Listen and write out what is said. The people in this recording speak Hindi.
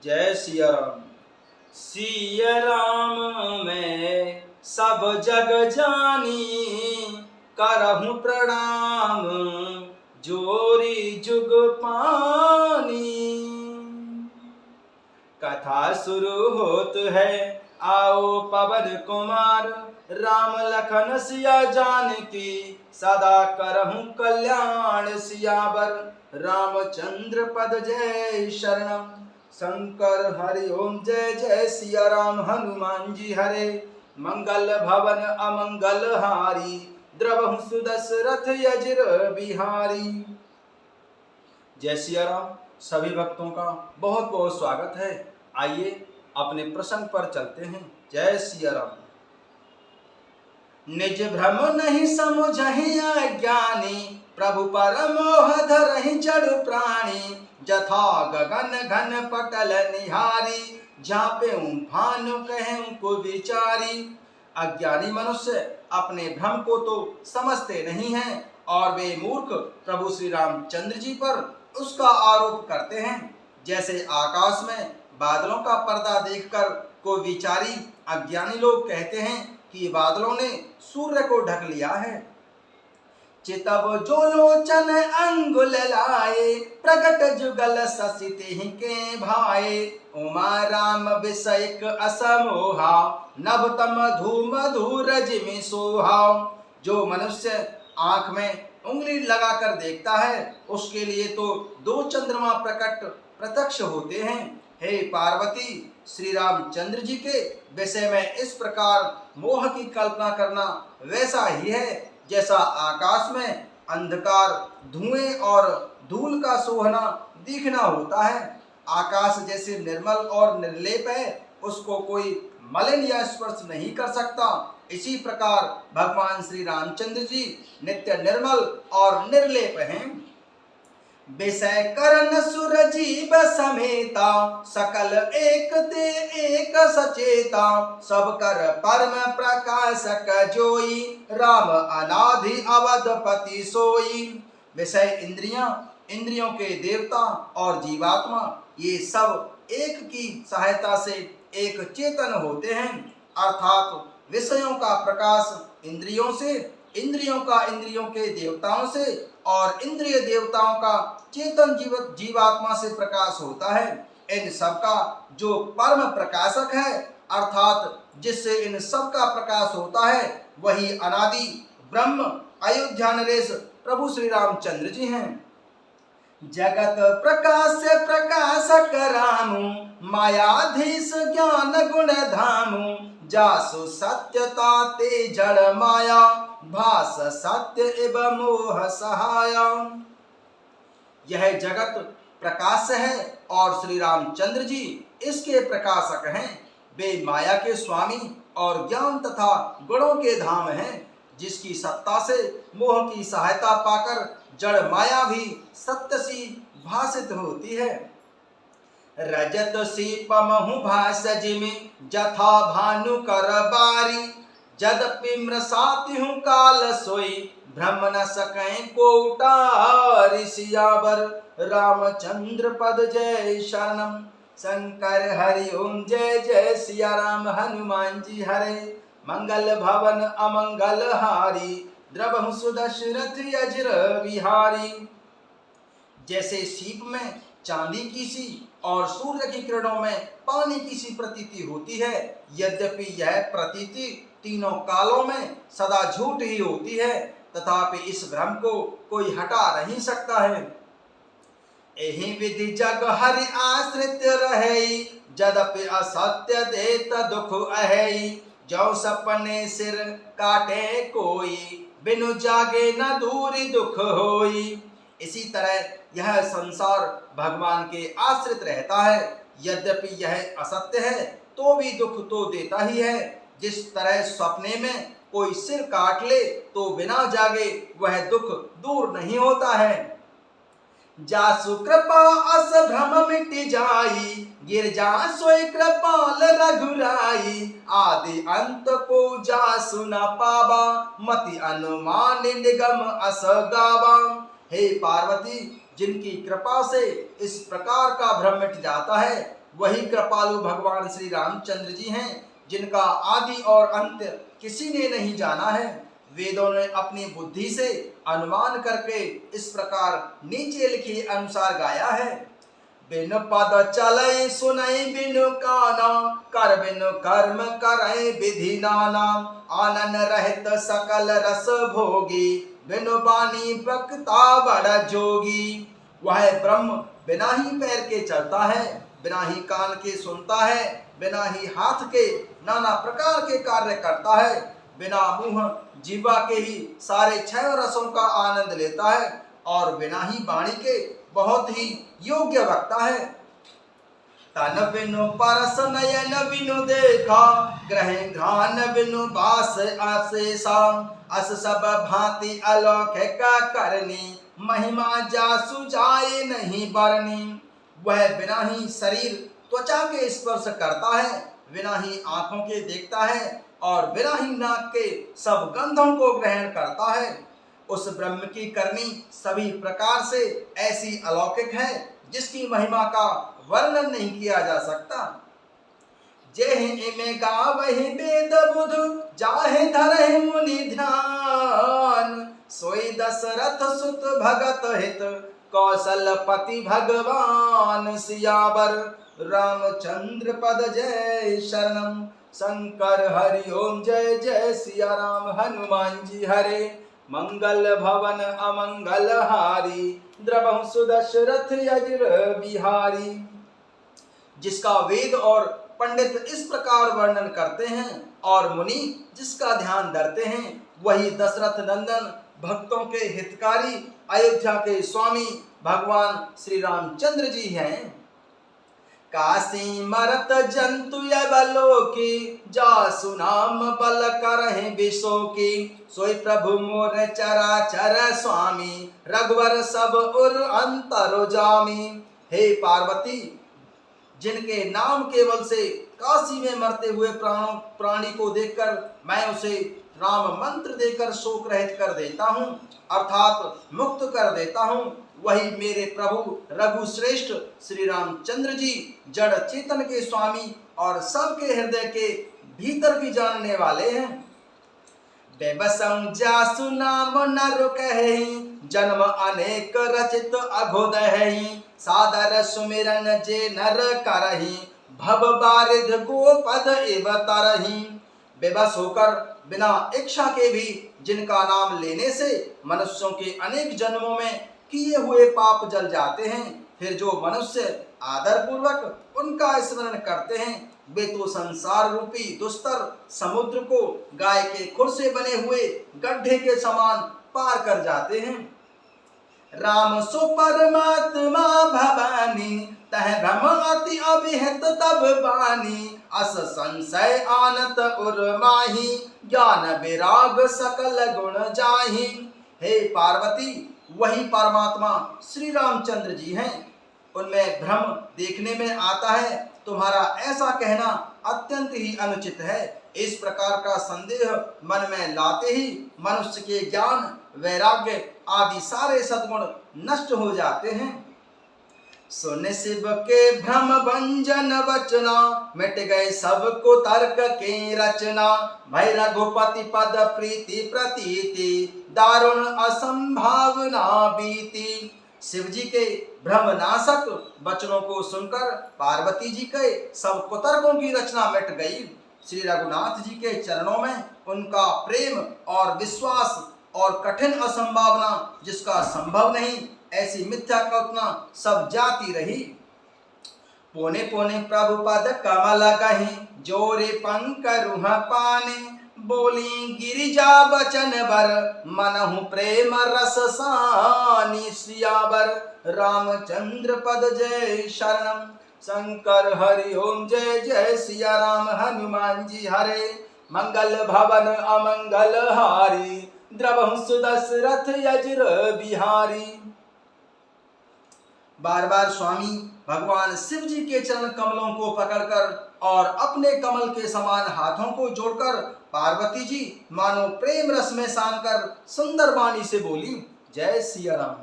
जय सिया राम। सिया राम मैं सब जग जानी, करहूँ प्रणाम जोरी जुग पानी। कथा शुरू होत है आओ पवन कुमार, राम लखन सिया जानकी सदा करहूँ कल्याण। सियावर रामचंद्र पद जय शरणम। शंकर हरि ओम जय जय सिया राम। हनुमान जी हरे मंगल भवन अमंगल हारी, द्रवहु सुदशरथ यजिर बिहारी। जय सिया राम। सभी भक्तों का बहुत बहुत स्वागत है। आइए अपने प्रसंग पर चलते हैं। जय सिया राम। निज भ्रम नहीं समुझहि अज्ञानी, प्रभु पर मोह धरहि जड़ प्राणी। जथा गगन घन पटल निहारी, झाँपेउ भानु कहेउ को विचारी। अज्ञानी मनुष्य अपने भ्रम को तो समझते नहीं हैं और वे मूर्ख प्रभु श्री रामचंद्र जी पर उसका आरोप करते हैं। जैसे आकाश में बादलों का पर्दा देखकर को विचारी अज्ञानी लोग कहते हैं कि बादलों ने सूर्य को ढक लिया है। चितव जो लोचन अंगुल लाए, प्रगट जुगल ससिते के भाए। उमा राम विषयक असमोहा, नभतम धूम धूर जिमि सोहा। जो मनुष्य आंख में उंगली लगाकर देखता है उसके लिए तो दो चंद्रमा प्रकट प्रत्यक्ष होते हैं। हे पार्वती, श्री रामचंद्र जी के विषय में इस प्रकार मोह की कल्पना करना वैसा ही है जैसा आकाश में अंधकार, धुएं और धूल का सोहना दिखना होता है। आकाश जैसे निर्मल और निर्लेप है, उसको कोई मलिन या स्पर्श नहीं कर सकता। इसी प्रकार भगवान श्री रामचंद्र जी नित्य निर्मल और निर्लेप हैं। विषय करण सुर जीव समेता, सकल एक ते एक सचेता। सब कर परम प्रकाशक जोई, राम अनाधि अवधपति सोई। विषय इंद्रियां, इंद्रियों के देवता और जीवात्मा ये सब एक की सहायता से एक चेतन होते हैं। अर्थात विषयों का प्रकाश इंद्रियों से, इंद्रियों का इंद्रियों के देवताओं से और इंद्रिय देवताओं का चेतन जीवात्मा से प्रकाश होता है। इन सब का जो परम प्रकाशक है अर्थात जिससे इन सब का प्रकाश होता है वही अनादि ब्रह्म अयोध्या नरेश प्रभु श्री रामचंद्र जी हैं। जगत प्रकाश प्रकाशक रामु, मायाधीश ज्ञान गुण धामु। जासु सत्यता ते जड़ माया, भास सत्य एवं मोह सहाया। यह जगत प्रकाश है और श्री रामचंद्र जी इसके प्रकाशक हैं। वे माया के स्वामी और ज्ञान तथा गुणों के धाम हैं, जिसकी सत्ता से मोह की सहायता पाकर जड़ माया भी सत्य सी भासित होती है। रजत सीपमहु भास जिमि, जथा भानु कर बारी। जदपि मृषाति हूँ काल सोई, भ्रम न सकें को उतारी। सियावर रामचंद्र पद जय शरणम। शंकर हरि ओम जय जय सिया राम। हनुमान जी हरे मंगल भवन अमंगल हारी, द्रवहु सुदशरथ यजिर बिहारी। जैसे सीप में चांदी की सी और सूर्य की किरणों में पानी की सी प्रतीति होती है, यद्यपि यह प्रतीति तीनों कालों में सदा झूठ ही होती है, तथापि इस भ्रम को कोई हटा नहीं सकता है। एहि विधि जग हरि आश्रित रहे, जदपि असत्य देत दुख अहै। जो सपने सिर काटे कोई, बिनु जागे न दूरी दुख होई। इसी तरह यह संसार भगवान के आश्रित रहता है, यद्यपि यह असत्य है तो भी दुख तो देता ही है। जिस तरह सपने में कोई सिर काट ले तो बिना जागे वह दुख दूर नहीं होता है। जासु कृपा अस भ्रम मिट जाई, गिर जा सोई कृपाल रघुराई। आदि अंत को जासु न पावा, मति अनुमान निगम अस गावा। हे पार्वती, जिनकी कृपा से इस प्रकार का भ्रम मिट जाता है, वही कृपालु भगवान श्री रामचंद्र जी हैं, जिनका आदि और अंत किसी ने नहीं जाना है। वेदों ने अपनी बुद्धि से अनुमान करके इस प्रकार नीचे लिखे अनुसार गाया है। बिनु पद चले सुनई बिनु काना, कर बिनु कर्म करई विधि नाना। आनन रहित सकल रस भोगी, बिनु बानी बक्ता बड़ जोगी। वह ब्रह्म बिना ही पैर के चलता है, बिना ही कान के सुनता है, बिना ही हाथ के नाना प्रकार के कार्य करता है, बिना मुंह जीवा के ही सारे छह रसों का आनंद लेता है, और बिना ही वाणी के बहुत ही योग्य वक्ता है। तन बिनु परस नयन बिनु देखा, ग्रह घ्राण बिनु बास अशेषा। अस सब भांति अलौकिक करनी, महिमा जासु जाए नहीं बरनी। वह बिना ही शरीर त्वचा के स्पर्श करता है, बिना ही आंखों के देखता है, और बिना ही नाक के सब गंधों को ग्रहण करता है। उस ब्रह्म की करनी सभी प्रकार से ऐसी अलौकिक है, जिसकी महिमा का वर्णन नहीं किया जा सकता। जेहि इमे गावहि वेद बुध, जाहे धरहि मुनि ध्यान। सोई दशरथ सुत भगत हित, कौशलपति भगवान सियावर। रामचंद्र पद जय शरणम, शंकर हरि ओम जय जय सिया राम। हनुमान जी हरे, मंगल भवन अमंगल हारी। द्रवहु सुदशरथ अजर बिहारी। जिसका वेद और पंडित इस प्रकार वर्णन करते हैं और मुनि जिसका ध्यान धरते हैं, वही दशरथ नंदन भक्तों के हितकारी अयोध्या के स्वामी भगवान श्री रामचंद्र जी हैं। काशी मरत जंतु यवलोकी, जासु नाम बल करहि विशोकी। सोई प्रभु मोर चराचर स्वामी, रघुवर सब उर अंतर जामी। हे पार्वती, जिनके नाम केवल से काशी में मरते हुए प्राणी को देखकर मैं उसे राम मंत्र देकर शोक रहित कर देता हूँ, अर्थात मुक्त कर देता हूँ, वही मेरे प्रभु रघुश्रेष्ठ श्री रामचंद्र जी जड़ चेतन के स्वामी और सबके हृदय के भीतर भी जानने वाले हैं। बेबसं जासु नाम नर कहि, जन्म अनेक रचित अघोदहि। सादर सुमिरन जे नर करहि, भव बारिध गोपद एव तरहि। बेबस होकर बिना इच्छा के भी जिनका नाम लेने से मनुष्यों के अनेक जन्मों में किए हुए पाप जल जाते हैं, फिर जो मनुष्य आदर पूर्वक उनका स्मरण करते हैं, वे तो संसार रूपी दुस्तर समुद्र को गाय के खुर से बने हुए गड्ढे के समान पार कर जाते हैं। राम सो परमात्मा भवानी, तह भ्रम अति अभिहित तब बानी। अस संशय आनत उर माही, ज्ञान विराग सकल गुण जाही। हे पार्वती, वही परमात्मा श्री रामचंद्र जी हैं। उनमें भ्रम देखने में आता है, तुम्हारा ऐसा कहना अत्यंत ही अनुचित है। इस प्रकार का संदेह मन में लाते ही मनुष्य के ज्ञान, वैराग्य आदि सारे सद्गुण नष्ट हो जाते हैं। सुन शिव के भ्रम भंजन वचना, मिट गए सब को तर्क के रचना। भय रघुपति पद प्रीति प्रतीति, दारुण असंभावना बीती। शिव जी के भ्रमनाशक वचनों को सुनकर पार्वती जी के सब कुतर्कों की रचना मिट गई। श्री रघुनाथ जी के चरणों में उनका प्रेम और विश्वास और कठिन असंभावना जिसका संभव नहीं, ऐसी मिथ्या कल्पना सब जाती रही। पोने पोने प्रभु पद कमल गहि, जोरे पंक रुह पाने। बोली गिरिजा बचन बर, मनहु प्रेम रस सानी। सियावर रामचंद्र पद जय शरणम, शंकर हरि ओम जय जय सिया राम। हनुमान जी हरे, मंगल भवन अमंगल हारी। द्रवहु सुदशरथ अजर बिहारी। बार बार स्वामी भगवान शिव जी के चरण कमलों को पकड़कर और अपने कमल के समान हाथों को जोड़कर पार्वती जी मानो प्रेम रस में सान कर सुंदर वाणी से बोली, जय सिया राम।